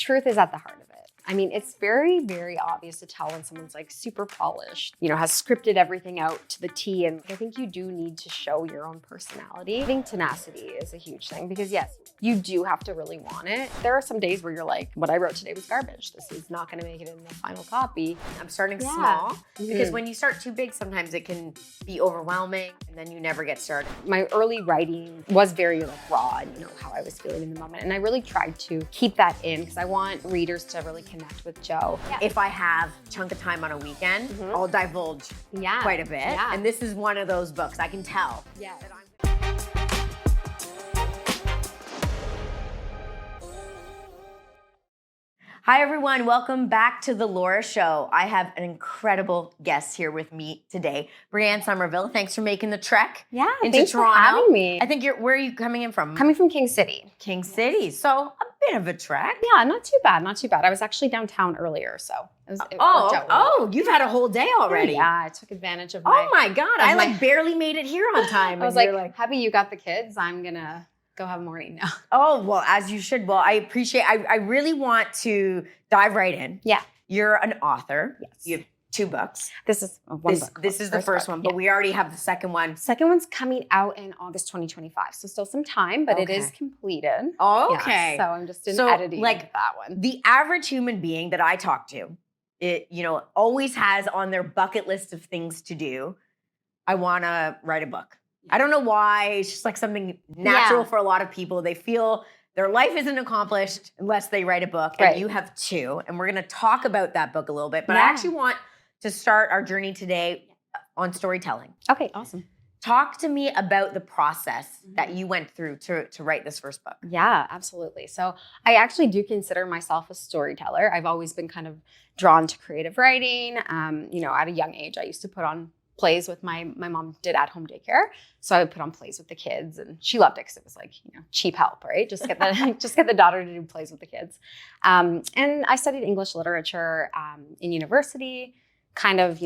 truth is at the heart of it. I mean, it's very, very obvious to tell when someone's like super polished, has scripted everything out to the T. And I think you do need to show your own personality. I think tenacity is a huge thing because yes, you do have to really want it. There are some days where you're like, what I wrote today was garbage. This is not gonna make it in the final copy. I'm starting small because when you start too big, sometimes it can be overwhelming and then you never get started. My early writing was very raw and how I was feeling in the moment. And I really tried to keep that in because I want readers to really connect with Jo. Yeah. If I have a chunk of time on a weekend, I'll divulge quite a bit. Yeah. And this is one of those books, I can tell. Yeah. Hi everyone, welcome back to The Laura Show. I have an incredible guest here with me today, Brianne Sommerville. Thanks for making the trek into thanks Toronto. For having me. I think where are you coming in from? Coming from King City. King City, so a bit of a trek. Yeah, not too bad, not too bad. I was actually downtown earlier, so it worked out well. You've had a whole day already. Yeah, I took advantage of my... Oh my God, I barely made it here on time. I was like, Happy you got the kids, I'm gonna go have a morning now. Oh, well, as you should. Well, I appreciate, I really want to dive right in. Yeah. You're an author. Yes. You have 2 books. This is one book. This is the first one, but we already have the second one. Second one's coming out in August 2025, so still some time, but it is completed. Oh, okay. Yeah, so I'm just in editing of that one. The average human being that I talk to, it always has on their bucket list of things to do, I want to write a book. I don't know why. It's just like something natural for a lot of people. They feel their life isn't accomplished unless they write a book. And you have 2. And we're going to talk about that book a little bit. But I actually want to start our journey today on storytelling. Okay, awesome. Talk to me about the process that you went through to write this first book. Yeah, absolutely. So I actually do consider myself a storyteller. I've always been kind of drawn to creative writing. At a young age, I used to put on plays with my mom did at-home daycare. So I would put on plays with the kids and she loved it because it was like, cheap help, right? Just get the daughter to do plays with the kids. And I studied English literature in university, kind of,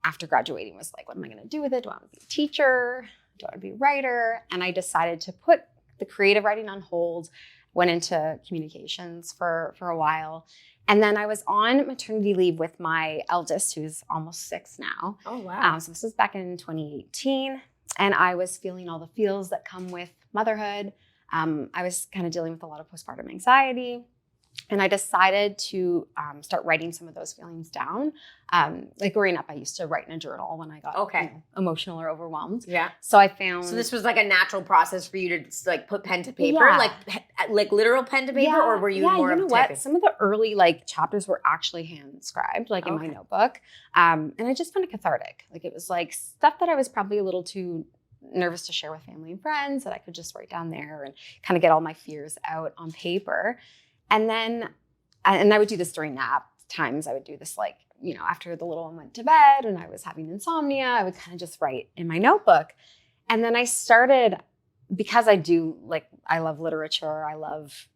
after graduating was like, what am I going to do with it? Do I want to be a teacher? Do I want to be a writer? And I decided to put the creative writing on hold, went into communications for a while. And then I was on maternity leave with my eldest, who's almost 6 now. Oh, wow. So this was back in 2018. And I was feeling all the feels that come with motherhood. I was kind of dealing with a lot of postpartum anxiety. And I decided to start writing some of those feelings down. Like growing up, I used to write in a journal when I got emotional or overwhelmed. Yeah. So I found... So this was like a natural process for you to like put pen to paper, like literal pen to paper, or were you more of typing? Some of the early chapters were actually hand scribed, in my notebook. And I just found it cathartic. Like it was like stuff that I was probably a little too nervous to share with family and friends that I could just write down there and kind of get all my fears out on paper. And then, and I would do this during nap times. I would do this after the little one went to bed and I was having insomnia, I would kind of just write in my notebook. And then I started, because I love literature.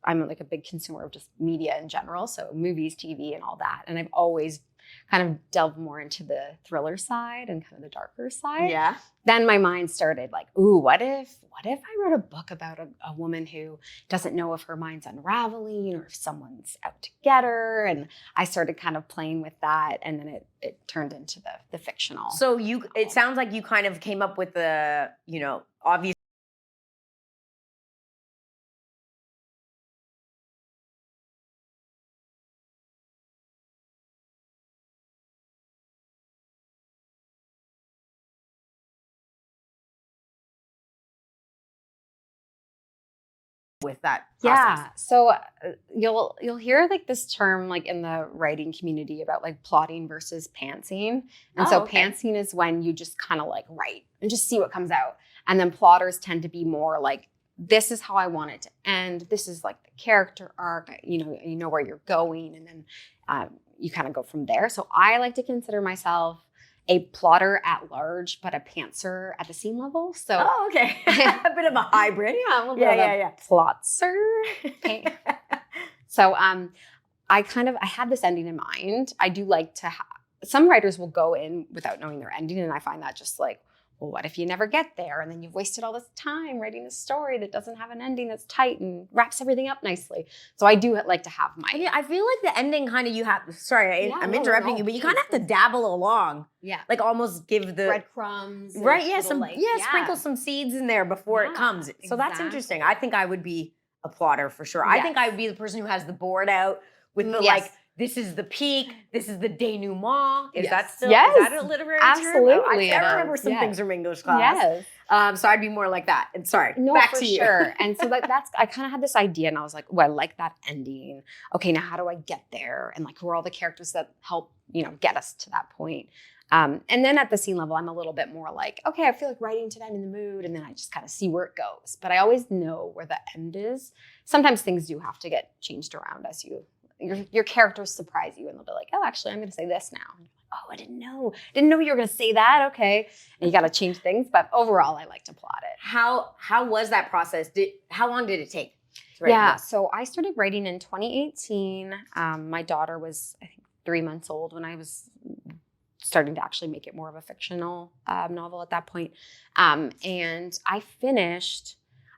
I'm like a big consumer of just media in general. So movies, TV and all that. And I've always kind of delved more into the thriller side and kind of the darker side. Yeah. Then my mind started like, ooh, what if I wrote a book about a woman who doesn't know if her mind's unraveling or if someone's out to get her? And I started kind of playing with that. And then it turned into the fictional. So it sounds like you kind of came up with the, obvious. With that process. Yeah. So you'll hear this term in the writing community about plotting versus pantsing. And pantsing is when you just kind of write and just see what comes out. And then plotters tend to be more this is how I want it to end. This is the character arc, you know where you're going. And then you kind of go from there. So I like to consider myself a plotter at large, but a pantser at the seam level. So, a bit of a hybrid. Yeah, a little bit of a plotzer. So, I had this ending in mind. I do like to some writers will go in without knowing their ending, and I find that just well, what if you never get there? And then you've wasted all this time writing a story that doesn't have an ending that's tight and wraps everything up nicely. So I do like to have my. Yeah, I feel like the ending kind of I'm interrupting you, but you kind of have to dabble along. Yeah. Like almost give the breadcrumbs. Right, yeah, sprinkle some seeds in there before it comes. So that's interesting. I think I would be a plotter for sure. I think I would be the person who has the board out with the like, this is the peak, this is the denouement. Is that still, is that a literary term? Absolutely. I remember some things from English class. Yes. So I'd be more like that. And sorry, back to you. Sure. And so that's, I kind of had this idea and I was like, oh, I like that ending. Okay, now how do I get there? And like, who are all the characters that help, get us to that point? And then at the scene level, I'm a little bit more like, okay, I feel like writing today, I'm in the mood. And then I just kind of see where it goes. But I always know where the end is. Sometimes things do have to get changed around as your characters surprise you and they'll be like, oh, actually, I'm going to say this now. And you're like, oh, I didn't know you were going to say that. Okay. And you got to change things. But overall, I like to plot it. How was that process? How long did it take to write the book? So I started writing in 2018. My daughter was, I think, 3 months old when I was starting to actually make it more of a fictional novel at that point. And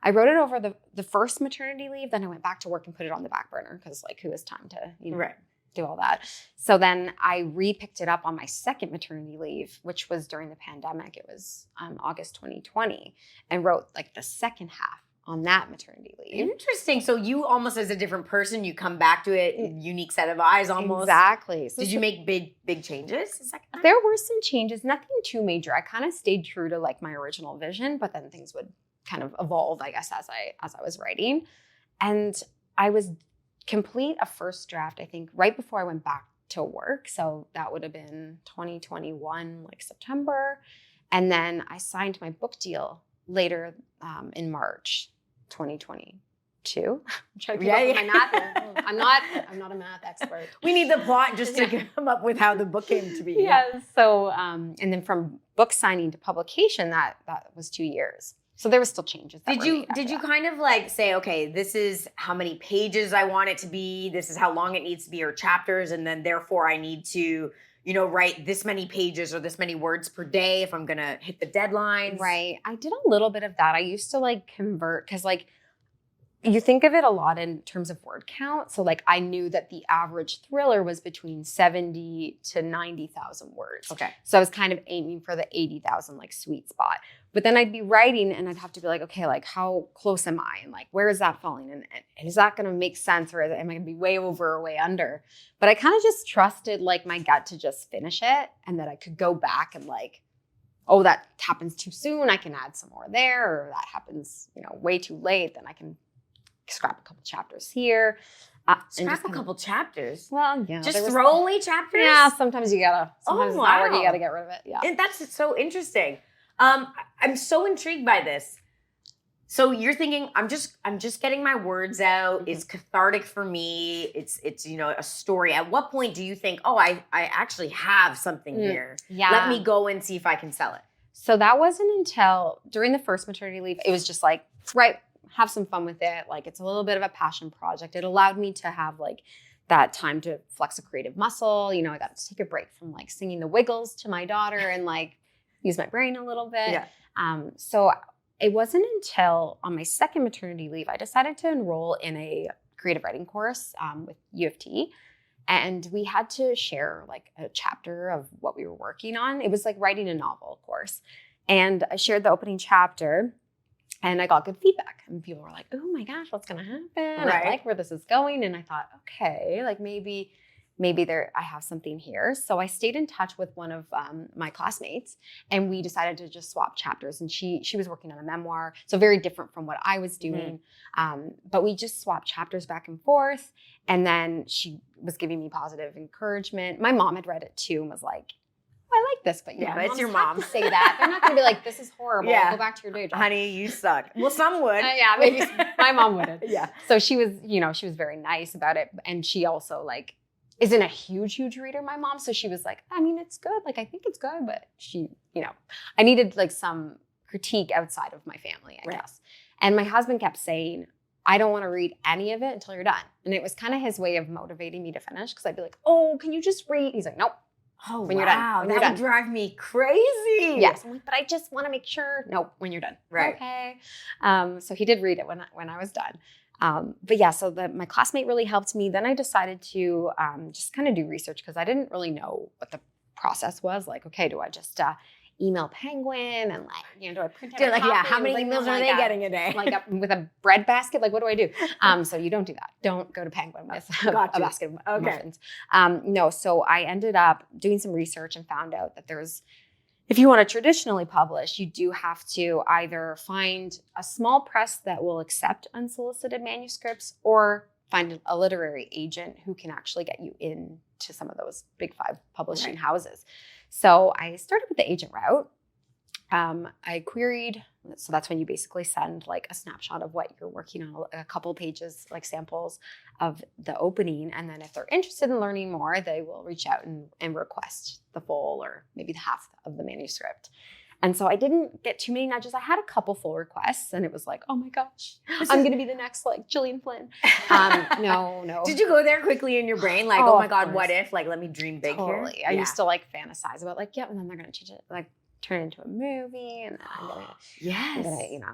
I wrote it over the first maternity leave. Then I went back to work and put it on the back burner because like who has time to do all that. So then I re-picked it up on my second maternity leave, which was during the pandemic. It was August 2020, and wrote like the second half on that maternity leave. Interesting. So you almost as a different person, you come back to it, unique set of eyes almost. Exactly. So did you make big changes? There were some changes, nothing too major. I kind of stayed true to like my original vision, but then things would kind of evolve, I guess, as I was writing. And I was complete a first draft, I think, right before I went back to work. So that would have been 2021, like September. And then I signed my book deal later in March 2022. I'm trying to keep up with my math. I'm not a math expert. We need the plot just to come up with how the book came to be. Yeah. So and then from book signing to publication, that was 2 years. So there were still changes. Did you kind of like say, okay, this is how many pages I want it to be, this is how long it needs to be, or chapters, and then therefore I need to, write this many pages or this many words per day if I'm gonna hit the deadlines? Right. I did a little bit of that. I used to like convert because like you think of it a lot in terms of word count. So like I knew that the average thriller was between 70 to 90,000 words. Okay. So I was kind of aiming for the 80,000 like sweet spot. But then I'd be writing and I'd have to be like, okay, like how close am I? And like, where is that falling? And is that going to make sense? Or am I going to be way over or way under? But I kind of just trusted like my gut to just finish it. And that I could go back and like, oh, that happens too soon. I can add some more there. Or that happens, way too late. Then I can scrap a couple chapters here. Scrap a couple chapters? Well, yeah. Just throw away chapters? Yeah, sometimes you gotta. Sometimes it's not working, you gotta get rid of it. Yeah. And that's so interesting. I'm so intrigued by this. So you're thinking, I'm just getting my words out. Mm-hmm. It's cathartic for me. It's a story. At what point do you think, oh, I actually have something here. Yeah. Let me go and see if I can sell it. So that wasn't until during the first maternity leave. It was just like, have some fun with it. Like it's a little bit of a passion project. It allowed me to have like that time to flex a creative muscle. I got to take a break from like singing the Wiggles to my daughter and like use my brain a little bit. Yeah. So it wasn't until on my second maternity leave, I decided to enroll in a creative writing course with U of T. And we had to share like a chapter of what we were working on. It was like writing a novel course. And I shared the opening chapter. And I got good feedback. And people were like, oh my gosh, what's going to happen? Right. I like where this is going. And I thought, okay, like maybe I have something here. So I stayed in touch with one of my classmates and we decided to just swap chapters. And she was working on a memoir. So very different from what I was doing. Mm-hmm. But we just swapped chapters back and forth. And then she was giving me positive encouragement. My mom had read it too and was like, I like this, but but it's your mom. To say that. They're not going to be like, this is horrible. Yeah. Go back to your day job. Honey, you suck. Well, some would. Yeah, maybe my mom wouldn't. Yeah. So she was, she was very nice about it. And she also like isn't a huge reader, my mom. So she was like, I mean, it's good. Like, I think it's good. But she, I needed like some critique outside of my family, I guess. And my husband kept saying, I don't want to read any of it until you're done. And it was kind of his way of motivating me to finish. Because I'd be like, oh, can you just read? He's like, nope. Oh, when you're wow. done. When you're That would done. drive me crazy. Yes. I'm like, but I just want to make sure. No, when you're done. Right. Okay. So he did read it when I was done. But yeah, so my classmate really helped me. Then I decided to just kind of do research because I didn't really know what the process was. Like, okay, do I just email Penguin and do I print out a copy? How many Like, emails are they getting a day? With a bread basket? Like, what do I do? So you don't do that. Don't go to Penguin with a basket of muffins. No, so I ended up doing some research and found out that if you want to traditionally publish, you do have to either find a small press that will accept unsolicited manuscripts or find a literary agent who can actually get you into some of those big 5 publishing houses. So I started with the agent route. I queried, so that's when you basically send like a snapshot of what you're working on, a couple pages, like samples of the opening. And then if they're interested in learning more, they will reach out and request the full or maybe the half of the manuscript. And so I didn't get too many nudges. I had a couple full requests and it was like, oh my gosh, I'm going to be the next like Gillian Flynn. No. Did you go there quickly in your brain? Like, oh my God, what if? Like, let me dream big totally. here. I used to like fantasize about like, and then they're going to change it, like turn it into a movie and then I'm going to,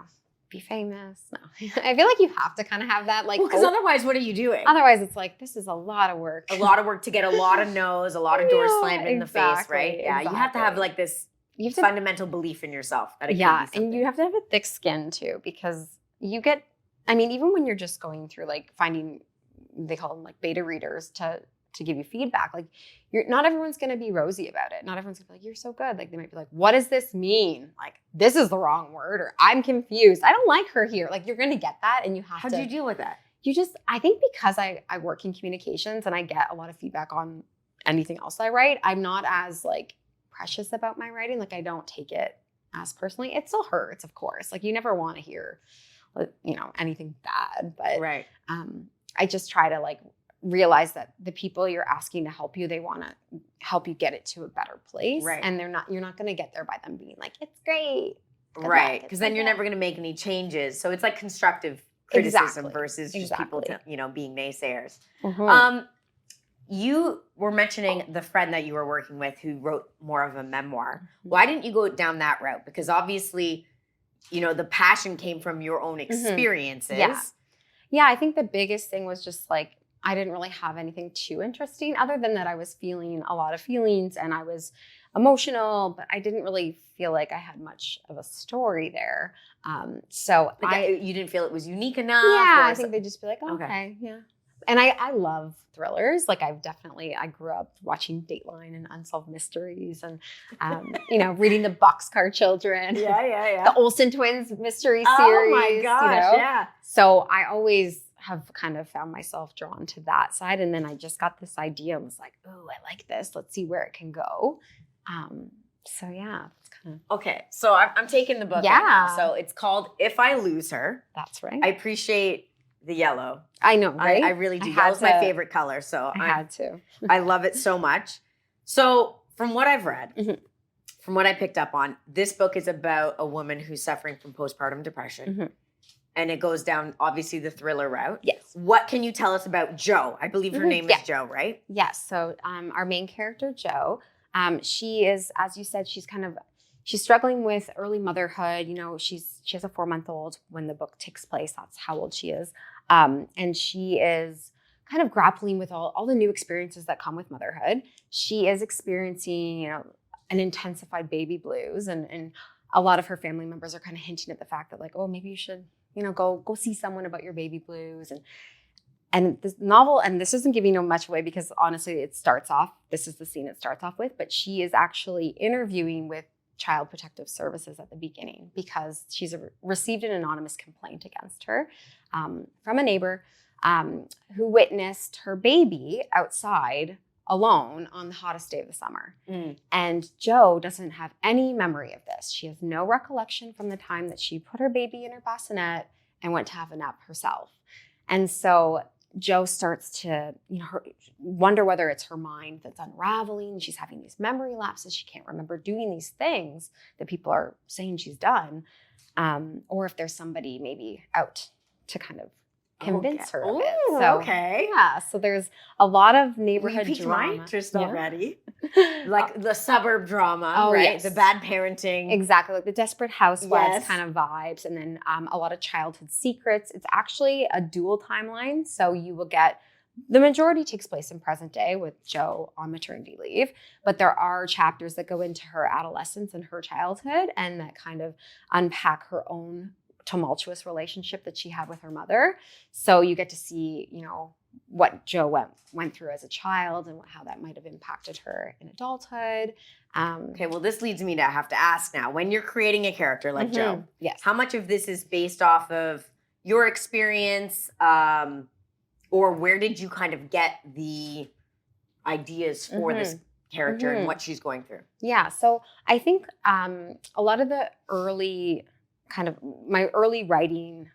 be famous. No, I feel like you have to kind of have that like, because otherwise what are you doing? Otherwise it's like, this is a lot of work. A lot of work to get a lot of no's, a lot of doors slammed in the face, right? Yeah, you have to have like this fundamental belief in yourself. That it can be and you have to have a thick skin too, because even when you're just going through like finding, they call them like beta readers to give you feedback, like not everyone's going to be rosy about it. Not everyone's going to be like, you're so good. Like they might be like, what does this mean? Like this is the wrong word, or I'm confused. I don't like her here. Like you're going to get that, and you have to. How do you deal with that? I think because I work in communications and I get a lot of feedback on anything else I write, I'm not as like precious about my writing. Like I don't take it as personally. It still hurts, of course. Like you never want to hear, anything bad, but I just try to like realize that the people you're asking to help you, they want to help you get it to a better place. Right. And you're not going to get there by them being like, it's great. Right. Because then you're never going to make any changes. So it's like constructive criticism versus just people, being naysayers. Mm-hmm. You were mentioning the friend that you were working with who wrote more of a memoir. Why didn't you go down that route? Because obviously, the passion came from your own experiences. Yeah, I think the biggest thing was just like, I didn't really have anything too interesting other than that I was feeling a lot of feelings and I was emotional, but I didn't really feel like I had much of a story there. So you didn't feel it was unique enough? Yeah, I think they'd just be like, okay, yeah. And I love thrillers. Like I grew up watching Dateline and Unsolved Mysteries and, reading the Boxcar Children. Yeah. The Olsen Twins mystery series. Oh my gosh, yeah. So I always have kind of found myself drawn to that side. And then I just got this idea and was like, oh, I like this. Let's see where it can go. So yeah, it's kind of. Okay, so I'm taking the book. Yeah. Right now. So it's called If I Lose Her. That's right. I appreciate the yellow. I know, right? I really do. Yellow's my favorite color. So I had to. I love it so much. So from what I've read, from what I picked up on, this book is about a woman who's suffering from postpartum depression. And it goes down, obviously, the thriller route. Yes. What can you tell us about Jo? I believe her name is Jo, right? Yes. So our main character, Jo, she is, as you said, she's struggling with early motherhood. She has a 4-month-old when the book takes place. That's how old she is. And she is kind of grappling with all the new experiences that come with motherhood. She is experiencing, an intensified baby blues. And a lot of her family members are kind of hinting at the fact that like, oh, maybe you should, go see someone about your baby blues. And this novel, and this isn't giving much away because honestly, this is the scene it starts off with, but she is actually interviewing with Child Protective Services at the beginning because she's received an anonymous complaint against her from a neighbor who witnessed her baby outside alone on the hottest day of the summer. And Jo doesn't have any memory of this. She has no recollection from the time that she put her baby in her bassinet and went to have a nap herself. And so Jo starts to wonder whether it's her mind that's unraveling. She's having these memory lapses. She can't remember doing these things that people are saying she's done. Or if there's somebody maybe out to kind of convince her of Ooh, it. So, okay. yeah. So there's a lot of You neighborhood piqued drama. my interest Yeah. already. Like the suburb drama, Oh, right? yes. The bad parenting. Exactly, like the Desperate Housewives Yes. kind of vibes, and then a lot of childhood secrets. It's actually a dual timeline, so you will get the majority takes place in present day with Jo on maternity leave, but there are chapters that go into her adolescence and her childhood, and that kind of unpack her own tumultuous relationship that she had with her mother. So you get to see, what Jo went through as a child and how that might have impacted her in adulthood. Okay, well, this leads me to have to ask now, when you're creating a character like Jo, yes, how much of this is based off of your experience, or where did you kind of get the ideas for this character and what she's going through? Yeah, so I think a lot of the my early writing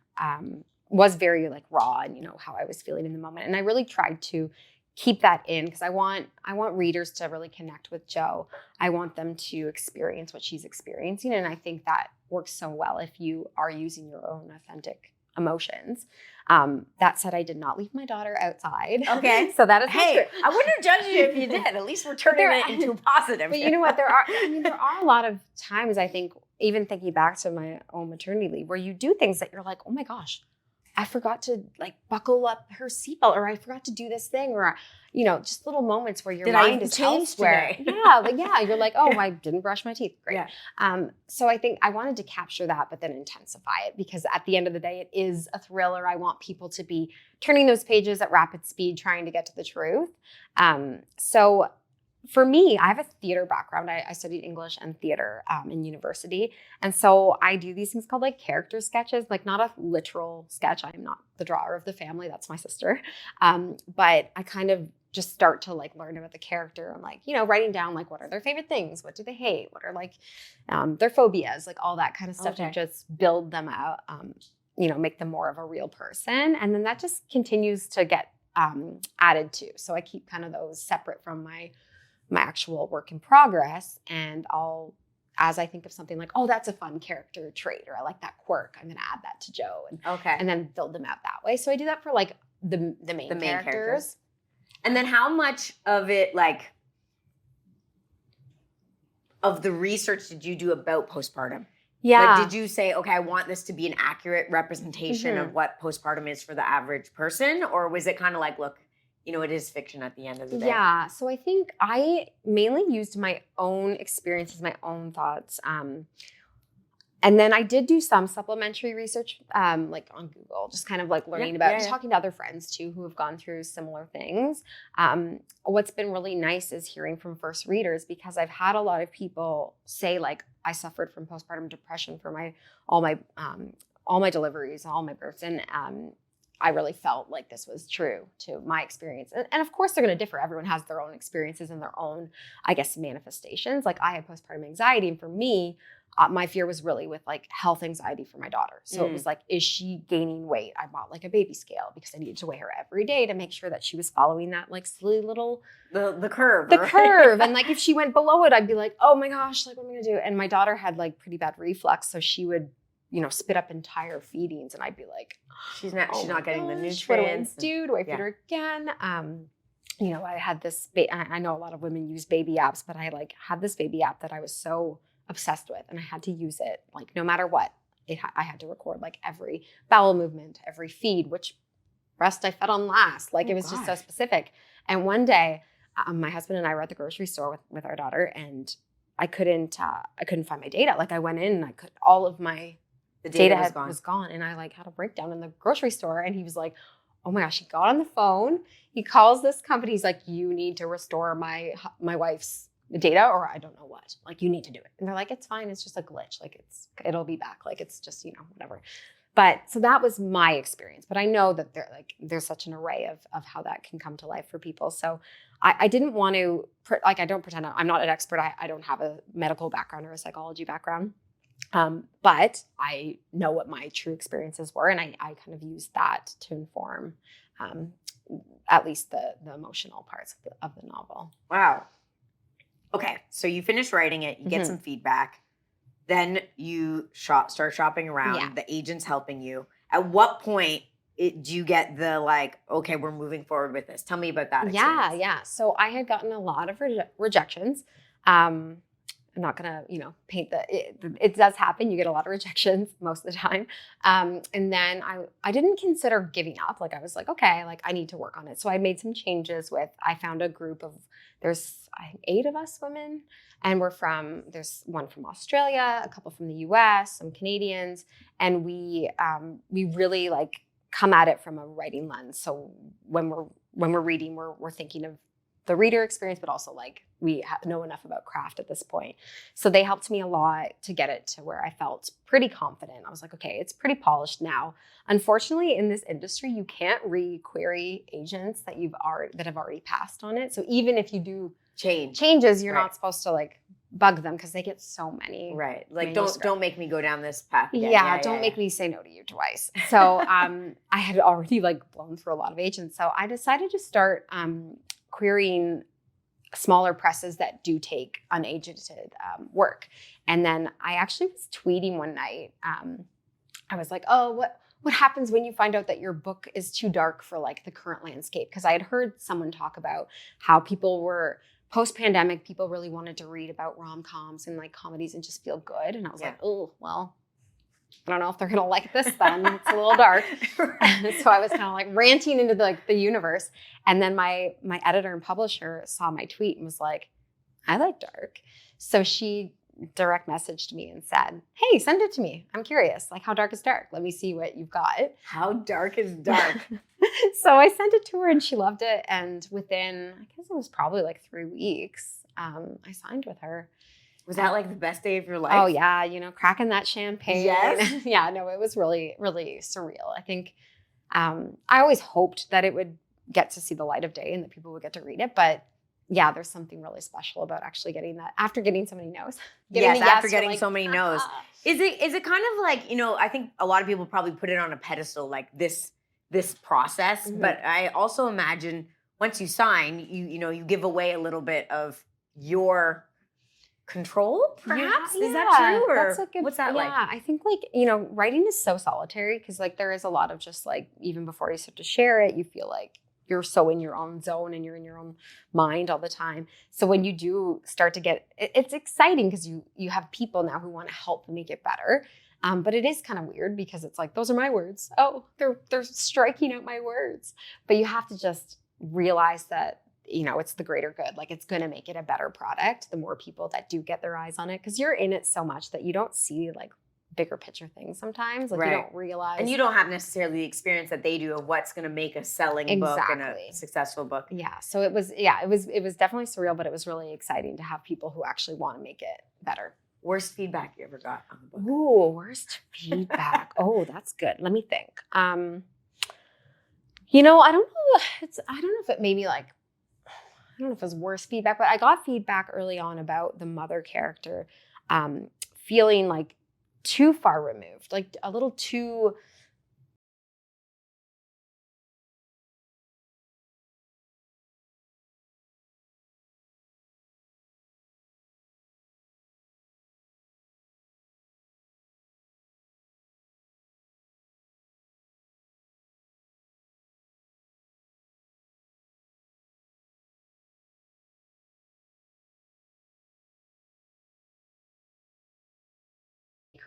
was very like raw and how I was feeling in the moment, and I really tried to keep that in because I want readers to really connect with Jo. I want them to experience what she's experiencing, and I think that works so well if you are using your own authentic emotions. That said, I did not leave my daughter outside. Okay. So that is hey, I wouldn't have judged you if you did. At least we're turning it into positive. But you know what? There are a lot of times, I think, even thinking back to my own maternity leave, where you do things that you're like, oh my gosh, I forgot to like buckle up her seatbelt, or I forgot to do this thing, or just little moments where your mind is elsewhere. Today? Yeah, you're like, oh, I didn't brush my teeth. Great. Yeah. So I think I wanted to capture that, but then intensify it, because at the end of the day, it is a thriller. I want people to be turning those pages at rapid speed, trying to get to the truth. So for me, I have a theater background. I studied English and theater in university. And so I do these things called like character sketches, like not a literal sketch. I'm not the drawer of the family. That's my sister. But I kind of just start to like learn about the character and like, writing down like what are their favorite things? What do they hate? What are like their phobias? Like all that kind of stuff to just build them out, make them more of a real person. And then that just continues to get added to. So I keep kind of those separate from my actual work in progress, and as I think of something like, oh, that's a fun character trait, or I like that quirk, I'm going to add that to Jo, and then build them out that way. So I do that for like the main characters. And then how much of it, like, of the research did you do about postpartum? Yeah. Like, did you say, okay, I want this to be an accurate representation of what postpartum is for the average person, or was it kind of like, look, it is fiction at the end of the day? Yeah. So I think I mainly used my own experiences, my own thoughts. And then I did do some supplementary research, like on Google, just kind of like learning about, just talking to other friends too, who have gone through similar things. What's been really nice is hearing from first readers, because I've had a lot of people say like, I suffered from postpartum depression for all my deliveries, all my births. And, I really felt like this was true to my experience. And of course, they're going to differ. Everyone has their own experiences and their own, I guess, manifestations. Like I had postpartum anxiety. And for me, my fear was really with like health anxiety for my daughter. So it was like, is she gaining weight? I bought like a baby scale because I needed to weigh her every day to make sure that she was following that like silly little... The curve. The curve. And like if she went below it, I'd be like, oh my gosh, like what am I going to do? And my daughter had like pretty bad reflux. So she would spit up entire feedings, and I'd be like, she's not getting the nutrients. What do I feed her again? I had this, I know a lot of women use baby apps, but I like had this baby app that I was so obsessed with, and I had to use it like no matter what. I had to record like every bowel movement, every feed, which breast I fed on last. Like it was just so specific. And one day, my husband and I were at the grocery store with our daughter, and I couldn't find my data. Like I went in and all of my the data was gone. And I like had a breakdown in the grocery store, and he was like, oh my gosh, he got on the phone. He calls this company. He's like, you need to restore my wife's data, or I don't know what, like you need to do it. And they're like, it's fine. It's just a glitch. Like it'll be back. Like it's just, whatever. But so that was my experience. But I know that there's such an array of how that can come to life for people. So I didn't want to, I don't pretend I'm not an expert. I don't have a medical background or a psychology background. But I know what my true experiences were, and I kind of used that to inform at least the emotional parts of the novel. Wow. Okay, so you finish writing it, you get some feedback, then you start shopping around, the agent's helping you. At what point do you get the like, okay, we're moving forward with this? Tell me about that experience. Yeah. So I had gotten a lot of rejections. I'm not gonna, paint it does happen. You get a lot of rejections most of the time. And then I didn't consider giving up. Like I was like, okay, like I need to work on it. So I made some changes I found a group of, there's I think 8 of us women, and there's one from Australia, a couple from the US, some Canadians, and we really like come at it from a writing lens. So when we're reading, we're thinking of the reader experience, but also like we know enough about craft at this point. So they helped me a lot to get it to where I felt pretty confident. I was like, okay, it's pretty polished now. Unfortunately, in this industry, you can't re-query agents that have already passed on it. So even if you do changes, you're not supposed to like bug them because they get so many. Right. Like don't make me go down this path again. Yeah, don't make me say no to you twice. So I had already like blown through a lot of agents. So I decided to start querying smaller presses that do take unagented work. And then I actually was tweeting one night. I was like, oh, what happens when you find out that your book is too dark for like the current landscape? Because I had heard someone talk about how people were post-pandemic, people really wanted to read about rom-coms and like comedies and just feel good. And I was like, oh, well, I don't know if they're going to like this then. It's a little dark. So I was kind of like ranting into the universe. And then my editor and publisher saw my tweet and was like, I like dark. So she direct messaged me and said, hey, send it to me. I'm curious. Like, how dark is dark? Let me see what you've got. How dark is dark? So I sent it to her and she loved it. And within, I guess it was probably like 3 weeks, I signed with her. Was that like the best day of your life? Oh yeah, cracking that champagne. Yes. Yeah, no, it was really, really surreal. I think I always hoped that it would get to see the light of day and that people would get to read it. But yeah, there's something really special about actually getting that after getting so many no's. After getting so many no's. Is it kind of like, I think a lot of people probably put it on a pedestal like this process, but I also imagine once you sign, you give away a little bit of your control, perhaps? Yeah, is that true? Or what's that like? Yeah, I think writing is so solitary because like there is a lot of just like even before you start to share it, you feel like you're so in your own zone and you're in your own mind all the time. So when you do start to get, it's exciting because you have people now who want to help make it better. But it is kind of weird because it's like, those are my words. Oh, they're striking out my words. But you have to just realize that it's the greater good. Like it's going to make it a better product. The more people that do get their eyes on it, because you're in it so much that you don't see like bigger picture things sometimes. Like you don't realize. And you don't have necessarily the experience that they do of what's going to make a selling book and a successful book. Yeah. So it was definitely surreal, but it was really exciting to have people who actually want to make it better. Worst feedback you ever got on the book? Ooh, worst feedback. Oh, that's good. Let me think. I don't know. I don't know if it made me like, I don't know if it was worse feedback, but I got feedback early on about the mother character feeling like too far removed, like a little too.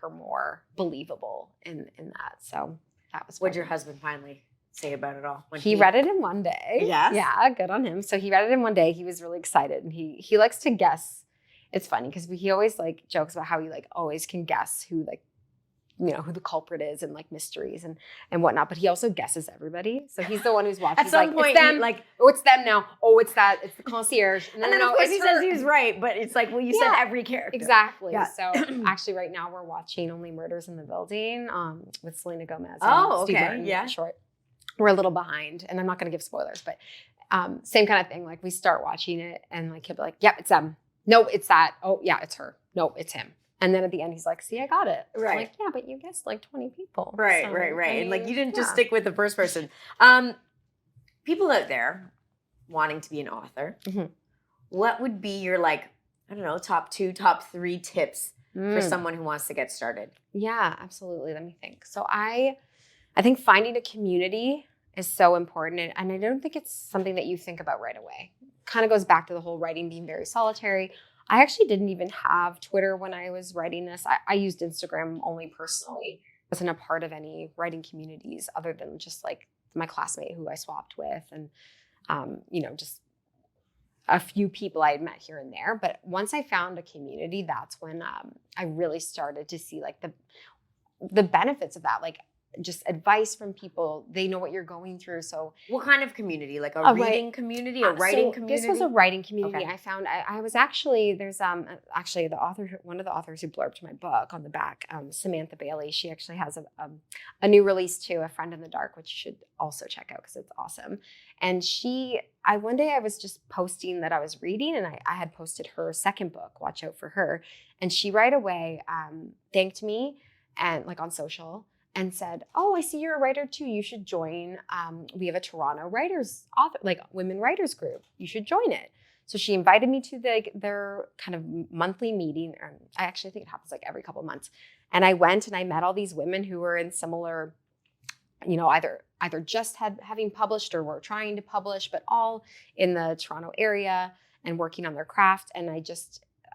Her more believable in that. So that was. What'd your husband finally say about it all? When he read it in one day. Yes. Yeah, good on him. So he read it in one day. He was really excited, and he likes to guess. It's funny because he always like jokes about how he like always can guess who like who the culprit is and like mysteries and whatnot. But he also guesses everybody. So he's the one who's watching. At some point, it's them. Oh, it's them now. Oh, it's the concierge. And then of course he says he's right, but it's like, well, you said every character. Exactly. Yeah. So actually right now we're watching Only Murders in the Building with Selena Gomez. Oh, Steve okay. Martin, Yeah. Short. We're a little behind, and I'm not going to give spoilers, but same kind of thing. Like we start watching it and like he'll be like, yep, it's them. No, it's that. Oh yeah, it's her. No, it's him. And then at the end, he's like, see, I got it. Right. I'm like, yeah, but you guessed like 20 people. Right. So, And like, you didn't just stick with the first person. People out there wanting to be an author, what would be your like, I don't know, top 2, top 3 tips for someone who wants to get started? Yeah, absolutely. Let me think. So I I think finding a community is so important. And I don't think it's something that you think about right away. Kind of goes back to the whole writing being very solitary. I actually didn't even have Twitter when I was writing this. I used Instagram only personally. I wasn't a part of any writing communities other than just like my classmate who I swapped with and, just a few people I had met here and there. But once I found a community, that's when I really started to see like the benefits of that. Like just advice from people. They know what you're going through. So what kind of community? Like a reading community, a writing community? This was a writing community. Okay. I found I was actually, there's actually the author, one of the authors who blurbed my book on the back, Samantha Bailey. She actually has a new release too, A Friend in the Dark, which you should also check out because it's awesome. And one day I was just posting that I was reading, and I had posted her second book, Watch Out for Her. And she right away thanked me and like on social, and said, "Oh, I see you're a writer too. You should join. We have a Toronto women writers group. You should join it." So she invited me to their kind of monthly meeting. And I actually think it happens like every couple of months. And I went and I met all these women who were in similar, either just having published or were trying to publish, but all in the Toronto area and working on their craft. And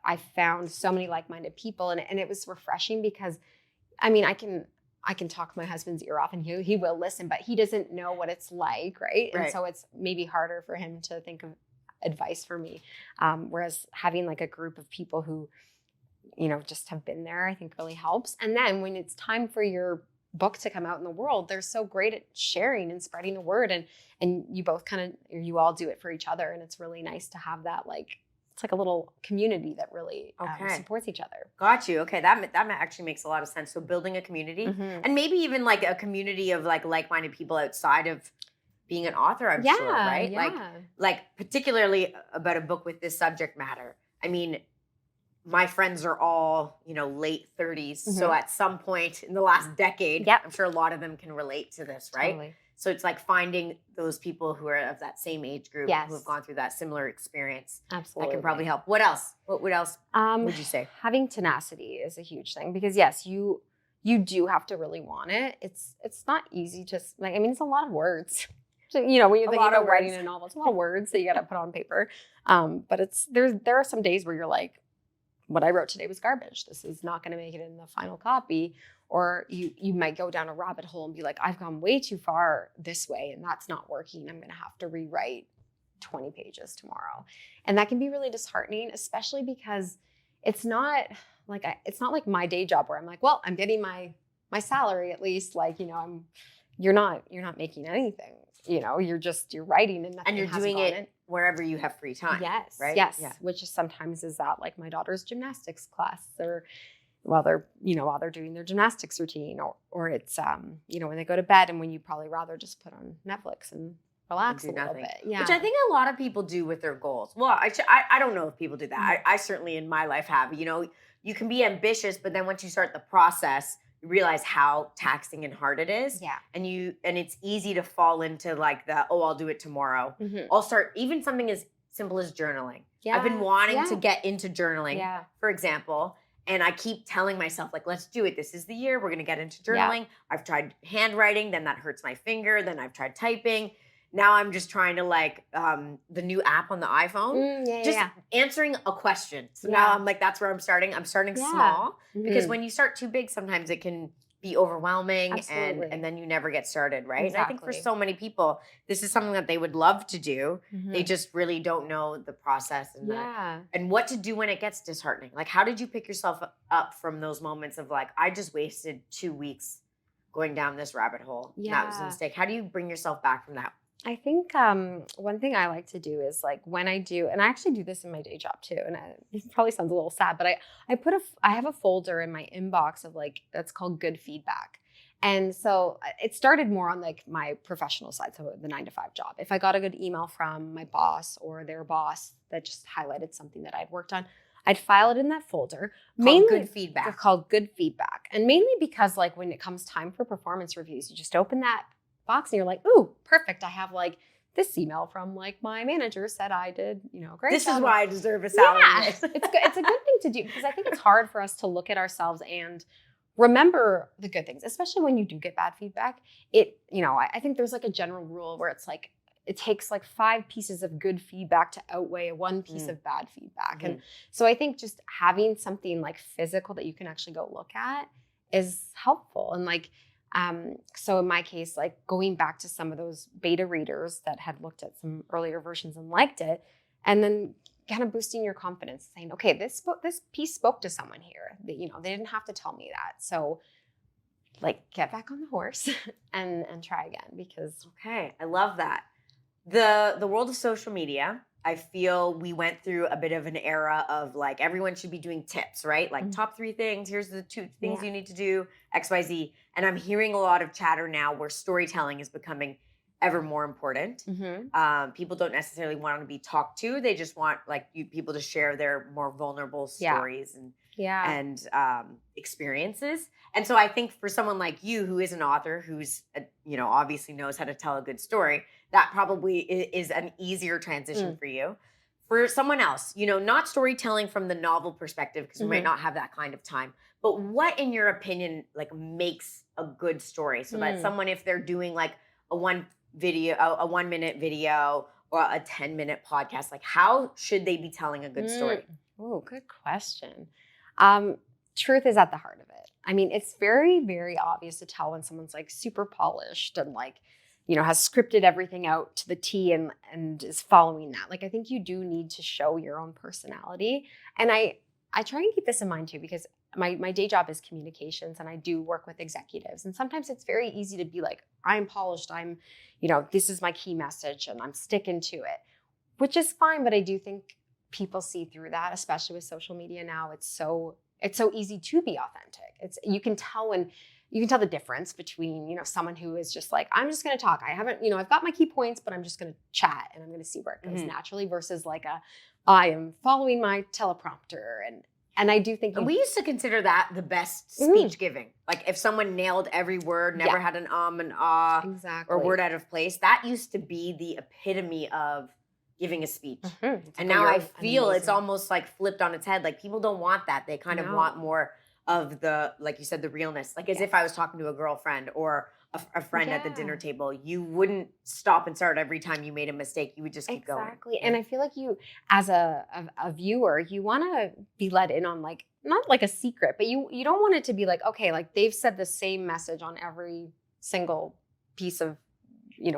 I found so many like-minded people, and it was refreshing because, I mean, I can talk my husband's ear off and he will listen, but he doesn't know what it's like, right? And so it's maybe harder for him to think of advice for me. Whereas having like a group of people who, just have been there, I think really helps. And then when it's time for your book to come out in the world, they're so great at sharing and spreading the word. And you both you all do it for each other. And it's really nice to have that, it's like a little community that really supports each other. Got you. Okay, that actually makes a lot of sense. So building a community, and maybe even like a community of like-minded people outside of being an author, I'm sure, right? Yeah. Like particularly about a book with this subject matter. I mean, my friends are all, late 30s. So at some point in the last decade, I'm sure a lot of them can relate to this, right? Totally. So it's like finding those people who are of that same age group who have gone through that similar experience. Absolutely. That can probably help. What else? What else would you say? Having tenacity is a huge thing because yes, you do have to really want it. It's not easy to it's a lot of words. So, when you're thinking about writing a novel, it's a lot of words that you got to put on paper. But there are some days where you're like, what I wrote today was garbage. This is not going to make it in the final copy. Or you might go down a rabbit hole and be like, I've gone way too far this way and that's not working. I'm going to have to rewrite 20 pages tomorrow. And that can be really disheartening, especially because it's not like my day job where I'm like, well, I'm getting my salary at least. You're not making anything. You're writing and nothing. And you're doing it wherever you have free time. Yes. Right. Yes. Yeah. Which sometimes is at like my daughter's gymnastics class, or while they're doing their gymnastics routine, or it's when they go to bed and when you probably rather just put on Netflix and relax a little bit. Yeah. Which I think a lot of people do with their goals. Well, I don't know if people do that. I certainly in my life have. You can be ambitious, but then once you start the process, you realize how taxing and hard it is. Yeah. And it's easy to fall into like I'll do it tomorrow. I'll start even something as simple as journaling. Yeah. I've been wanting to get into journaling, for example. And I keep telling myself, like, let's do it. This is the year. We're going to get into journaling. Yeah. I've tried handwriting. Then that hurts my finger. Then I've tried typing. Now I'm just trying to the new app on the iPhone. Answering a question. So now I'm like, that's where I'm starting. I'm starting small because when you start too big, sometimes it can be overwhelming and then you never get started, right? Exactly. And I think for so many people, this is something that they would love to do. They just really don't know the process and what to do when it gets disheartening. Like, how did you pick yourself up from those moments of like, I just wasted 2 weeks going down this rabbit hole. Yeah. That was a mistake. How do you bring yourself back from that? I think one thing I like to do is like when I do, and I actually do this in my day job too, and it probably sounds a little sad, but I have a folder in my inbox of that's called good feedback. And so it started more on like my professional side, so the 9-to-5 job. If I got a good email from my boss or their boss that just highlighted something that I'd worked on, I'd file it in that folder. Called good feedback. Called good feedback. And mainly because like when it comes time for performance reviews, you just open that box and you're like, ooh, perfect. I have like this email from like my manager said I did, great. This is why I deserve a salary. Yeah. It's a good thing to do because I think it's hard for us to look at ourselves and remember the good things, especially when you do get bad feedback. I think there's like a general rule where it's like, it takes like 5 pieces of good feedback to outweigh 1 piece of bad feedback. And so I think just having something like physical that you can actually go look at is helpful. And like, so in my case, like going back to some of those beta readers that had looked at some earlier versions and liked it, and then kind of boosting your confidence, saying, okay, this piece spoke to someone here. They didn't have to tell me that. So like get back on the horse and try again, because okay, I love that. The world of social media, I feel we went through a bit of an era of like everyone should be doing tips, right? Like top 3 things, here's the 2 things you need to do, XYZ. And I'm hearing a lot of chatter now where storytelling is becoming ever more important. People don't necessarily want to be talked to. They just want like people to share their more vulnerable stories and experiences. And so I think for someone like you, who is an author, who's, obviously knows how to tell a good story, that probably is an easier transition for you. For someone else, not storytelling from the novel perspective, because we might not have that kind of time, but what, in your opinion, like makes a good story, so that someone, if they're doing like a 1-minute video or a 10-minute podcast, like how should they be telling a good story? Oh, good question. Truth is at the heart of it. I mean, it's very, very obvious to tell when someone's like super polished and like, has scripted everything out to the T and is following that. Like, I think you do need to show your own personality. And I try and keep this in mind too, because my day job is communications and I do work with executives. And sometimes it's very easy to be like, I'm polished. I'm, this is my key message and I'm sticking to it, which is fine. But I do think people see through that, especially with social media now. It's so easy to be authentic. You can tell the difference between, someone who is just like, I'm just going to talk. I haven't, I've got my key points, but I'm just going to chat and I'm going to see where it goes naturally, versus like I am following my teleprompter. And I do think we used to consider that the best speech giving. Like if someone nailed every word, never had an and ah or word out of place, that used to be the epitome of giving a speech. And now I feel it's almost like flipped on its head. Like people don't want that. They kind of want more of the, like you said, the realness. Like as if I was talking to a girlfriend or a friend at the dinner table. You wouldn't stop and start every time you made a mistake. You would just keep going. Exactly. And I feel like you, as a viewer, you want to be let in on like, not like a secret, but you don't want it to be like, okay, like they've said the same message on every single piece of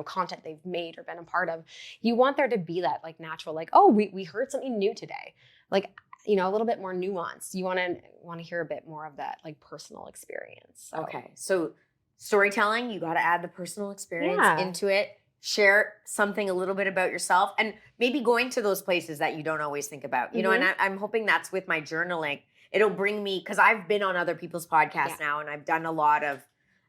content they've made or been a part of. You want there to be that like natural, like, oh, we heard something new today. Like, a little bit more nuance. You want to hear a bit more of that like personal experience. So. Okay. So storytelling, you got to add the personal experience into it. Share something a little bit about yourself, and maybe going to those places that you don't always think about, and I'm hoping that's with my journaling. It'll bring me, because I've been on other people's podcasts now, and I've done a lot of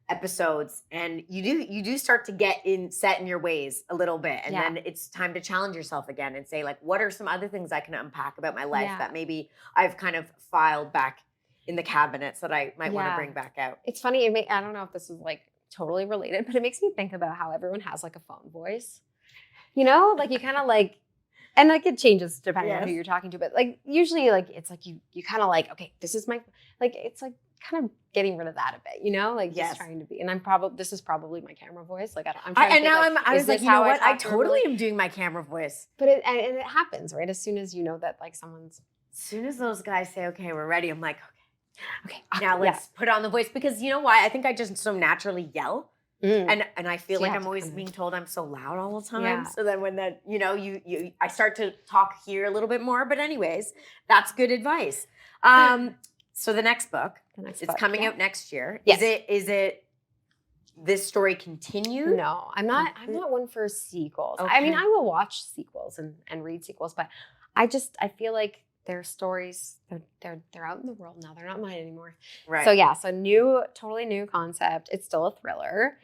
episodes, and you do start to get set in your ways a little bit, and then it's time to challenge yourself again and say, like, what are some other things I can unpack about my life that maybe I've kind of filed back in the cabinets that I might want to bring back out. It's funny. I don't know if this is like totally related, but it makes me think about how everyone has like a phone voice, like you kind of like, and like it changes depending on who you're talking to, but like usually like it's like you kind of like, okay, this is my, like it's like kind of getting rid of that a bit, like just trying to be, and this is probably my camera voice. Like I was like, you know what? I totally am doing my camera voice. But it happens, right? As soon as that like someone's. As soon as those guys say, okay, we're ready, I'm like, okay, now let's put on the voice, because you know why? I think I just so naturally yell. And I feel like I'm always being told I'm so loud all the time. Yeah. So then when that, I start to talk here a little bit more. But anyways, that's good advice. So the next book, it's coming out next year. Yes. Is it this story continued? No, I'm not one for sequels. Okay. I mean, I will watch sequels and read sequels, but I feel like their stories, they're out in the world now. They're not mine anymore. Right. So totally new concept. It's still a thriller.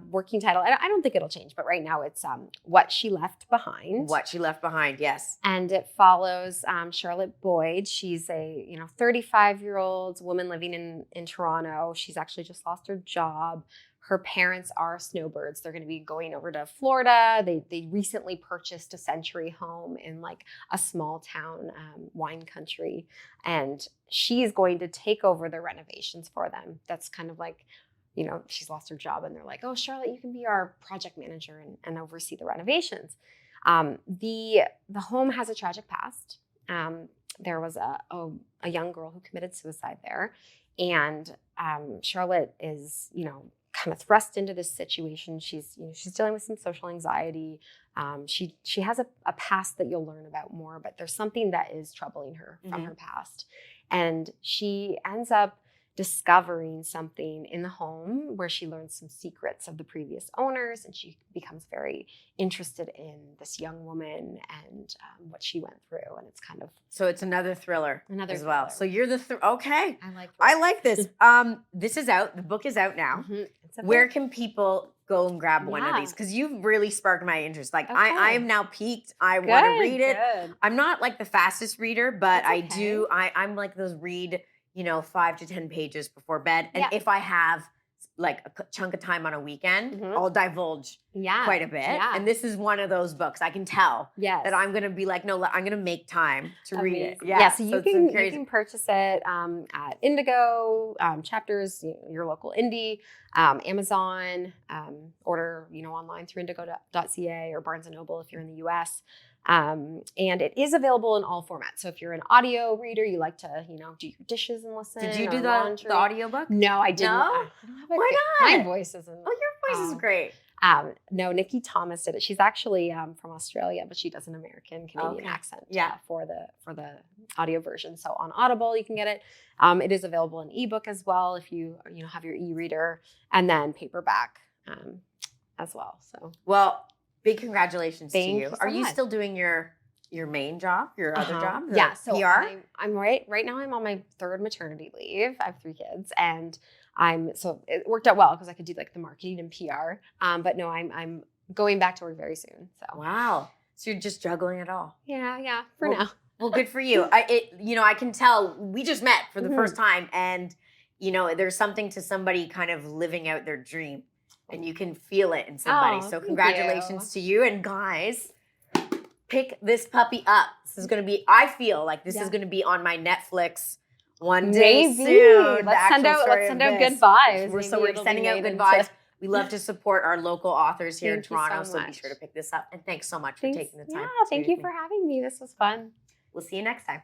Working title. I don't think it'll change, but right now it's What She Left Behind. What She Left Behind, yes. And it follows Charlotte Boyd. She's a 35-year-old woman living in Toronto. She's actually just lost her job. Her parents are snowbirds. They're going to be going over to Florida. They recently purchased a century home in like a small town wine country. And she's going to take over the renovations for them. That's kind of like, you know, she's lost her job and they're like, oh, Charlotte, you can be our project manager and oversee the renovations. The home has a tragic past. There was a young girl who committed suicide there. And Charlotte is, you know, kind of thrust into this situation. She's dealing with some social anxiety. She has a past that you'll learn about more, but there's something that is troubling her from her past. And she ends up discovering something in the home where she learns some secrets of the previous owners, and she becomes very interested in this young woman and what she went through. And it's kind of so it's another thriller as well. So you're the okay. I like this. This is out. The book is out now. Where can people go and grab one of these? Because you've really sparked my interest. Like I am now piqued. I want to read it. Good. I'm not like the fastest reader, but I do. I'm like those read, you know, 5 to 10 pages before bed. And if I have like a chunk of time on a weekend, I'll divulge quite a bit. And this is one of those books. I can tell that I'm going to be like, no, I'm going to make time to read it. So you can purchase it at Indigo, Chapters, your local indie, Amazon, order, you know, online through indigo.ca or Barnes & Noble if you're in the US. And it is available in all formats. So if you're an audio reader, you like to, you know, do your dishes and listen. Did you do the audiobook? No, I didn't. No? Why not? My voice isn't. Oh, your voice is great. No, Nikki Thomas did it. She's actually from Australia, but she does an American Canadian accent for the audio version. So on Audible, you can get it. It is available in ebook as well if you have your e-reader, and then paperback as well. So big congratulations to you. So Are you still doing your main job, your other job? So PR? I'm right now I'm on my 3rd maternity leave. I have 3 kids, and so it worked out well because I could do like the marketing and PR. But no, I'm going back to work very soon. So wow. So you're just juggling it all. Yeah, for now. Well, good for you. I can tell we just met for the first time, and you know, there's something to somebody kind of living out their dream. And you can feel it in somebody. So congratulations to you. And guys, pick this puppy up. This is going to be, I feel like this is going to be on my Netflix one day soon. Let's send out good vibes. We're sending out good vibes. We love to support our local authors here in Toronto. So be sure to pick this up. And thanks so much for taking the time. Yeah, thank you for having me. This was fun. We'll see you next time.